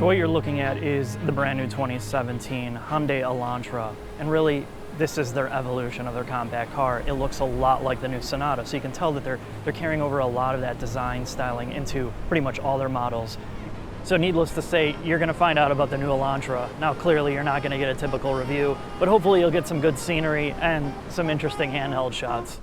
So what you're looking at is the brand new 2017 Hyundai Elantra, and really this is their evolution of their compact car. It looks a lot like the new Sonata, so you can tell that they're carrying over a lot of that design styling into pretty much all their models. So needless to say, you're going to find out about the new Elantra. Now clearly you're not going to get a typical review, but hopefully you'll get some good scenery and some interesting handheld shots.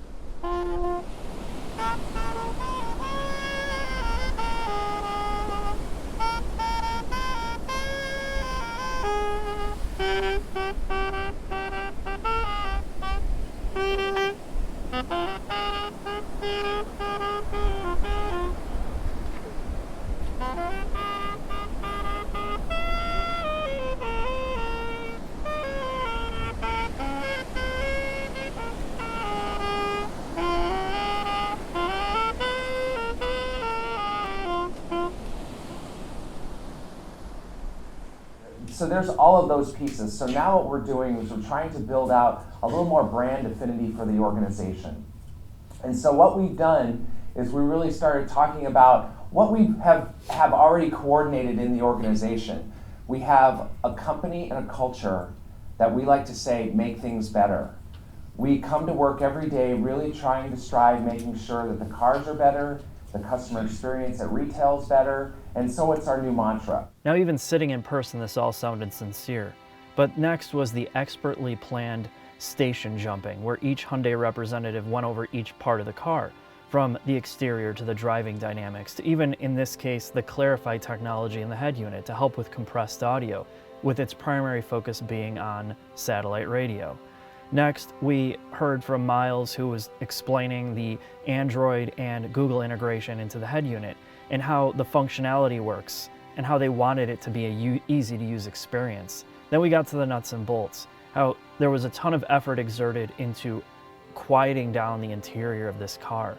So there's all of those pieces. So now what we're doing is we're trying to build out a little more brand affinity for the organization. And so what we've done is we really started talking about what we have already coordinated in the organization. We have a company and a culture that we like to say make things better. We come to work every day really trying to strive, making sure that the cars are better, the customer experience at retail is better, and so it's our new mantra. Now even sitting in person, this all sounded sincere. But next was the expertly planned station jumping, where each Hyundai representative went over each part of the car, from the exterior to the driving dynamics, to even, in this case, the Clarify technology in the head unit to help with compressed audio, with its primary focus being on satellite radio. Next, we heard from Miles, who was explaining the Android and Google integration into the head unit and how the functionality works and how they wanted it to be a easy-to-use experience. Then we got to the nuts and bolts, how there was a ton of effort exerted into quieting down the interior of this car,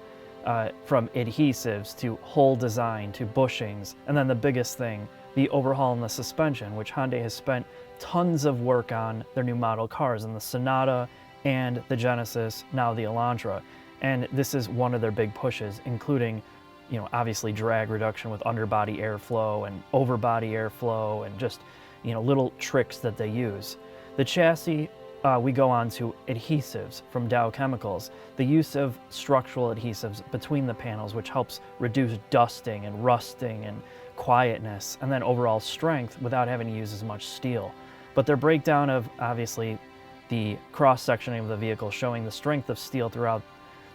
from adhesives to hull design to bushings, and then the biggest thing, the overhaul in the suspension, which Hyundai has spent tons of work on their new model cars, in the Sonata and the Genesis, now the Elantra. And this is one of their big pushes, including, obviously drag reduction with underbody airflow and overbody airflow and just, little tricks that they use. The chassis, we go on to adhesives from Dow Chemicals, the use of structural adhesives between the panels, which helps reduce dusting and rusting and quietness, and then overall strength without having to use as much steel. But their breakdown of, obviously, the cross-sectioning of the vehicle showing the strength of steel throughout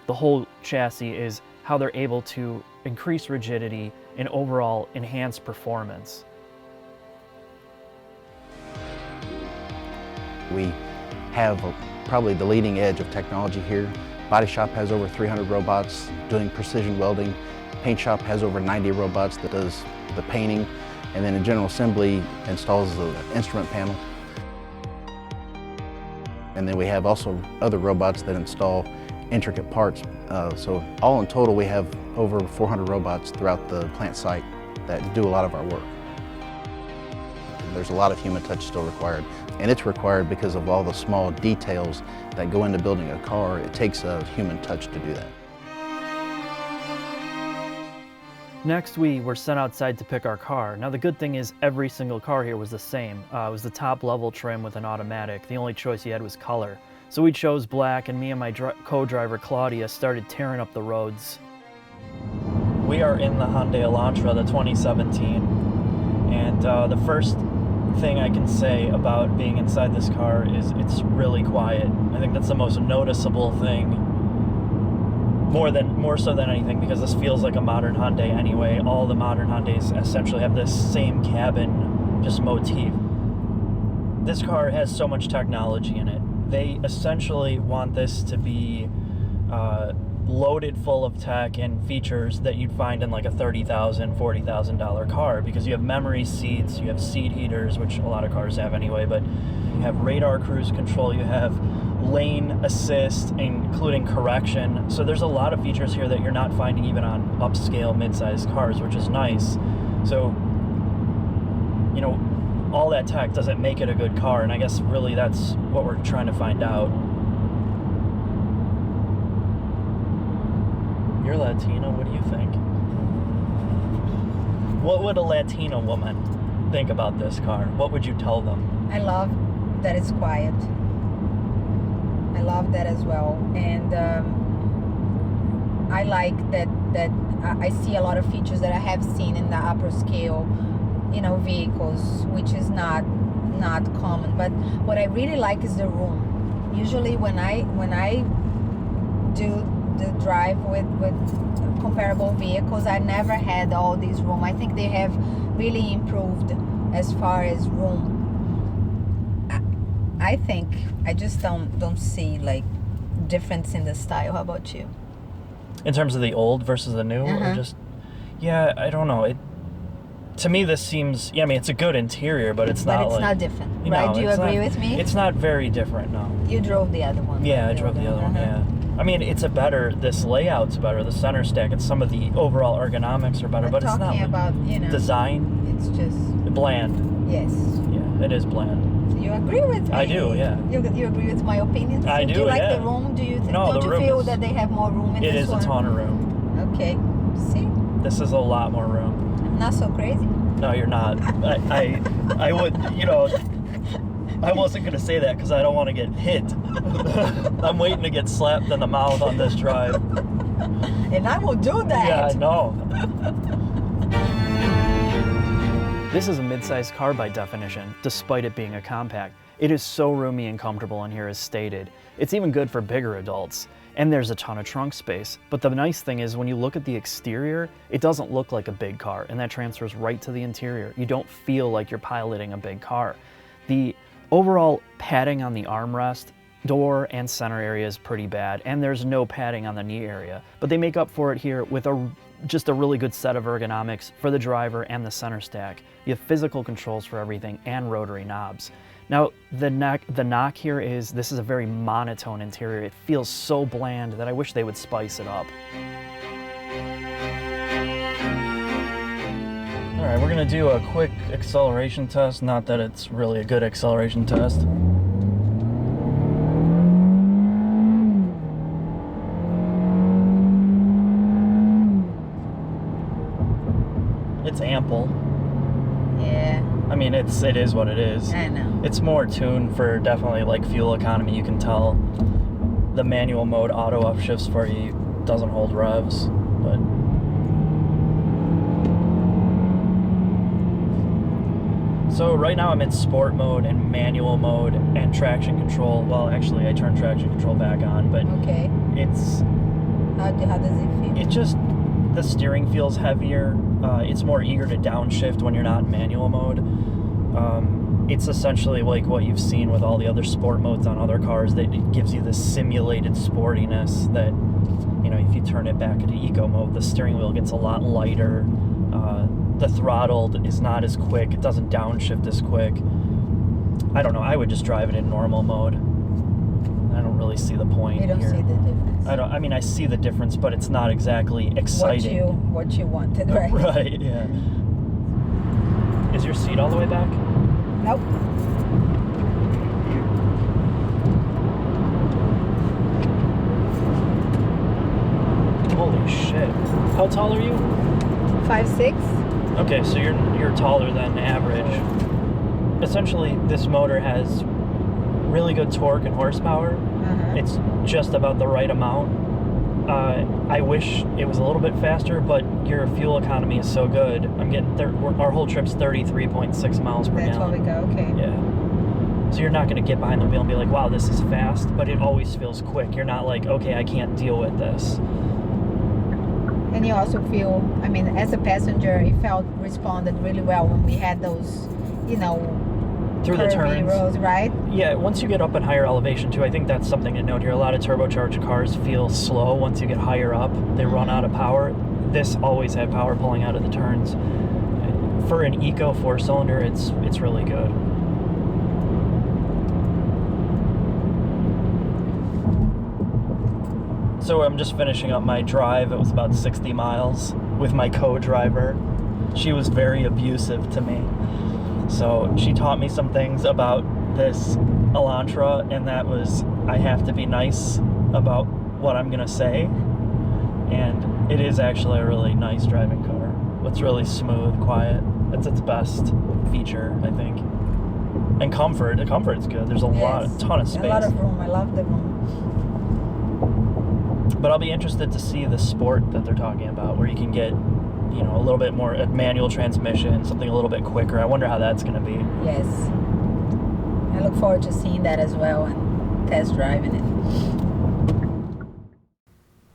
the whole chassis is how they're able to increase rigidity and overall enhance performance. We have probably the leading edge of technology here. Body shop has over 300 robots doing precision welding. Paint shop has over 90 robots that does the painting, and then in general assembly installs the instrument panel. And then we have also other robots that install intricate parts. So all in total we have over 400 robots throughout the plant site that do a lot of our work. There's a lot of human touch still required, and it's required because of all the small details that go into building a car. It takes a human touch to do that. Next, we were sent outside to pick our car. Now the good thing is every single car here was the same. It was the top level trim with an automatic. The only choice you had was color. So we chose black, and me and my co-driver Claudia started tearing up the roads. We are in the Hyundai Elantra, the 2017, and the first thing I can say about being inside this car is it's really quiet. I think that's the most noticeable thing, more so than anything, because this feels like a modern Hyundai anyway. All the modern Hyundais essentially have this same cabin, just motif. This car has so much technology in it. They essentially want this to be loaded full of tech and features that you'd find in like a $30,000, $40,000 car, because you have memory seats, you have seat heaters, which a lot of cars have anyway, but you have radar cruise control, you have lane assist, including correction. So there's a lot of features here that you're not finding even on upscale mid-sized cars, which is nice. So, all that tech doesn't make it a good car, and I guess really that's what we're trying to find out. You're Latino, what do you think? What would a Latina woman think about this car? What would you tell them? I love that it's quiet. I love that as well, and I like that I see a lot of features that I have seen in the upper scale, vehicles, which is not common. But what I really like is the room. Usually when I do the drive with comparable vehicles, I never had all this room. I think they have really improved as far as room. I think I just don't see like difference in the style. How about you? In terms of the old versus the new, or just, yeah, I don't know. To me, this seems, it's a good interior, but it's not. But it's not different, right? Do you agree with me? It's not very different, no. You drove the other one. Yeah, I drove the other one. Yeah. I mean, this layout's better. The center stack and some of the overall ergonomics are better, but it's not. Talking about design. It's just bland. Yes. Yeah, it is bland. You agree with me? I do, yeah. You agree with my opinion? I do, Do you like yeah. the room? Do you No, don't the you room feel is, that they have more room in it this one? It is a ton of room. Okay. See? This is a lot more room. I'm not so crazy. No, you're not. I would, I wasn't going to say that because I don't want to get hit. I'm waiting to get slapped in the mouth on this drive. And I will do that. Yeah, I know. This is a mid-sized car by definition, despite it being a compact. It is so roomy and comfortable in here as stated. It's even good for bigger adults. And there's a ton of trunk space. But the nice thing is when you look at the exterior, it doesn't look like a big car, and that transfers right to the interior. You don't feel like you're piloting a big car. The overall padding on the armrest, door, and center area is pretty bad, and there's no padding on the knee area. But they make up for it here with just a really good set of ergonomics for the driver and the center stack. You have physical controls for everything and rotary knobs. Now, the knock here is, this is a very monotone interior. It feels so bland that I wish they would spice it up. All right, we're gonna do a quick acceleration test. Not that it's really a good acceleration test. It's ample. Yeah. I mean, it is what it is. I know. It's more tuned for definitely like fuel economy. You can tell the manual mode auto upshifts for you doesn't hold revs, but so right now I'm in sport mode and manual mode and traction control. Well, actually I turned traction control back on, but okay. It's how does it feel? It just, the steering feels heavier. It's more eager to downshift when you're not in manual mode. It's essentially like what you've seen with all the other sport modes on other cars. That it gives you this simulated sportiness that, if you turn it back into eco mode, the steering wheel gets a lot lighter. The throttle is not as quick. It doesn't downshift as quick. I don't know. I would just drive it in normal mode. I don't really see the point. You don't here. see the difference. I see the difference, but it's not exactly exciting. What you wanted, right? Right, yeah. Is your seat all the way back? Nope. Holy shit. How tall are you? 5'6". Okay, so you're taller than average. Essentially, this motor has really good torque and horsepower. It's just about the right amount. I wish it was a little bit faster, but your fuel economy is so good. I'm getting our whole trip's 33.6 miles per gallon. That's what we go. Okay. Yeah. So you're not going to get behind the wheel and be like, wow, this is fast, but it always feels quick. You're not like, okay, I can't deal with this. And you also feel, as a passenger, it responded really well when we had those, through the turns. Roads, right? Yeah, once you get up in higher elevation too, I think that's something to note here. A lot of turbocharged cars feel slow once you get higher up. They run out of power. This always had power pulling out of the turns. For an eco 4-cylinder, it's really good. So I'm just finishing up my drive. It was about 60 miles with my co-driver. She was very abusive to me. So she taught me some things about this Elantra, and that was, I have to be nice about what I'm gonna say. And it is actually a really nice driving car. It's really smooth, quiet. It's its best feature, I think. And comfort. The comfort's good. There's a ton of space. A lot of room. I love the room. But I'll be interested to see the sport that they're talking about, where you can get, you know, a little bit more a manual transmission, something a little bit quicker. I wonder how that's going to be. Yes. I look forward to seeing that as well and test driving it.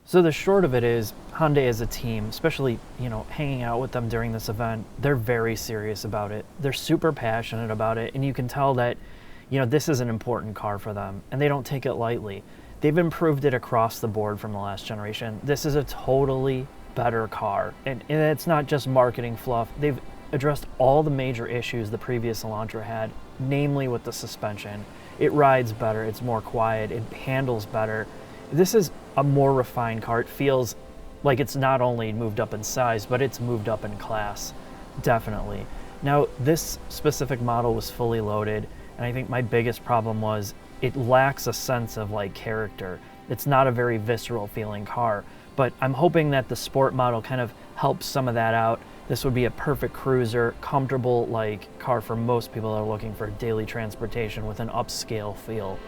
So the short of it is, Hyundai as a team, especially, you know, hanging out with them during this event, they're very serious about it. They're super passionate about it, and you can tell that, you know, this is an important car for them, and they don't take it lightly. They've improved it across the board from the last generation. This is a totally better car, and it's not just marketing fluff. They've addressed all the major issues the previous Elantra had, namely with the suspension. It rides better, it's more quiet, it handles better. This is a more refined car. It feels like it's not only moved up in size, but it's moved up in class, definitely. Now, this specific model was fully loaded, and I think my biggest problem was it lacks a sense of like character. It's not a very visceral feeling car, but I'm hoping that the sport model kind of helps some of that out. This would be a perfect cruiser, comfortable like car for most people that are looking for daily transportation with an upscale feel.